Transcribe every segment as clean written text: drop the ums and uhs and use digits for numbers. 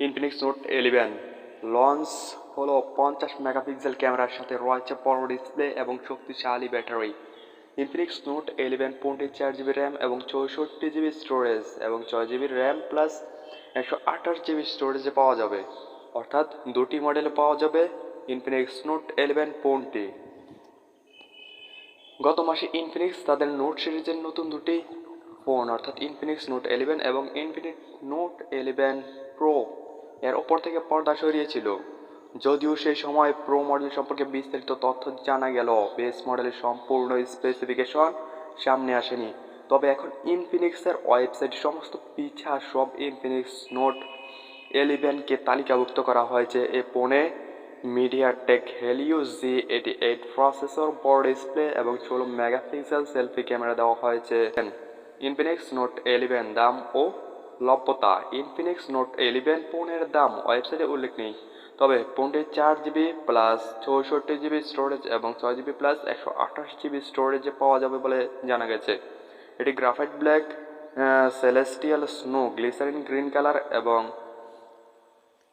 Infinix note 11 launch হলো 50 megapixel ক্যামেরার সাথে রয়েছে বড় ডিসপ্লে এবং শক্তিশালী ব্যাটারি। ইনফিনিক্স নোট 11 ফোনটি 4GB র্যাম এবং 64GB স্টোরেজ এবং 6GB র্যাম প্লাস 128GB স্টোরেজে পাওয়া যাবে, অর্থাৎ দুটি মডেলে পাওয়া যাবে ইনফিনিক্স নোট 11 ফোনটি। গত মাসে ইনফিনিক্স তাদের নোট সিরিজের নতুন দুটি ফোন অর্থাৎ ইনফিনিক্স নোট 11 এবং ইনফিনিক্স নোট 11 প্রো এর ওপর থেকে পর্দা সরিয়েছিল। যদিও সেই সময় প্রো মডেল সম্পর্কে বিস্তারিত তথ্য জানা গেল, বেস মডেলের সম্পূর্ণ স্পেসিফিকেশন সামনে আসেনি। তবে এখন ইনফিনিক্সের ওয়েবসাইটে সমস্ত পিছা সব ইনফিনিক্স নোট 11কে তালিকাভুক্ত করা হয়েছে। এ ফোনে মিডিয়াটেক হেলিও G88 প্রসেসর, বড় ডিসপ্লে এবং 16 মেগাপিক্সেল সেলফি ক্যামেরা দেওয়া হয়েছে। ইনফিনিক্স নোট 11 দাম ও লভ্যতা। ইনফিনিক্স নোট 11 ফোনের দাম ওয়েবসাইটে উল্লেখ নেই, তবে ফোনটি 4GB প্লাস 64GB স্টোরেজ এবং 6GB প্লাস 128GB স্টোরেজে পাওয়া যাবে বলে জানা গেছে। এটি graphite black, celestial snow, glycerine green colour এবং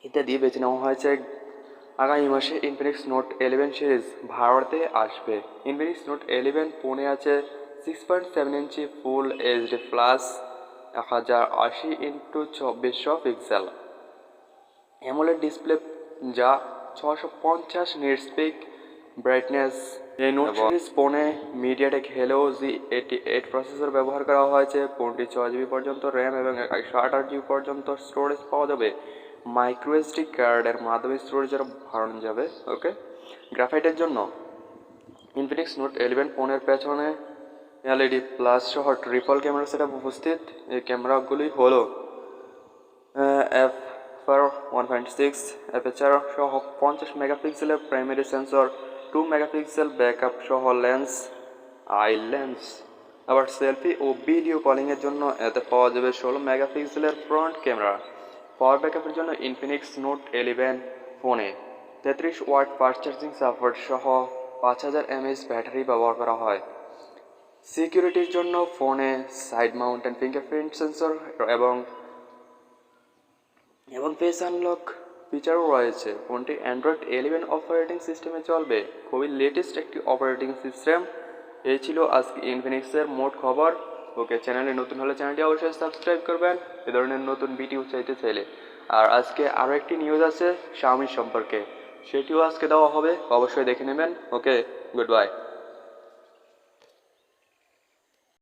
ইত্যাদি বেছে নেওয়া হয়েছে। আগামী মাসে ইনফিনিক্স নোট 11 সিরিজ ভারতে আসবে। ইনফিনিক্স নোট 11 ফোনে আছে 6.7 inch full HD plus 1080x2400 pixel AMOLED display, যা 650 নিটস পিক ব্রাইটনেস। এই নোট সিরিজ ফোনে মিডিয়াটেক হেলিও G88 প্রসেসর ব্যবহার করা হয়েছে। ফোনটি 6GB পর্যন্ত র্যাম এবং 128GB পর্যন্ত স্টোরেজ পাওয়া যাবে। মাইক্রো এসডি কার্ডের মাধ্যমে স্টোরেজের বাড়ানো যাবে। ওকে, গ্রাফাইটের জন্য ইনফিনিক্স নোট 11 ফোনের পেছনে এলইডি প্লাস সহ ট্রিপল ক্যামেরা সেটআপ উপস্থিত। এই ক্যামেরাগুলি হলো f/1.6 অ্যাপারচার সহ 50 মেগাপিক্সেলের প্রাইমারি সেন্সর, 2 মেগাপিক্সেল ব্যাকআপ সহ লেন্স, আই লেন্স। আবার সেলফি ও ভিডিও কলিংয়ের জন্য এতে পাওয়া যাবে 16 মেগাপিক্সেলের ফ্রন্ট ক্যামেরা। পাওয়ার ব্যাকআপের জন্য ইনফিনিক্স নোট 11 ফোনে 33 ওয়াট ফাস্ট চার্জিং সাপোর্ট সহ 5000 mAh ব্যাটারি ব্যবহার করা হয়। সিকিউরিটির জন্য ফোনে সাইড মাউন্টেন ফিঙ্গারপ্রিন্ট সেন্সর এবং ফেস আনলক ফিচারও রয়েছে। ফোনটি অ্যান্ড্রয়েড 11 অপারেটিং সিস্টেমে চলবে, খুবই লেটেস্ট একটি অপারেটিং সিস্টেম। এই ছিল আজকে ইনফিনিক্সের মোট খবর। ওকে, চ্যানেলে নতুন হলে চ্যানেলটি অবশ্যই সাবস্ক্রাইব করবেন এ ধরনের নতুন ভিডিও চাইতে চাইলে। আর আজকে আরও একটি নিউজ আছে শাওমি সম্পর্কে, সেটিও আজকে দেওয়া হবে, অবশ্যই দেখে নেবেন। ওকে, গুড বাই।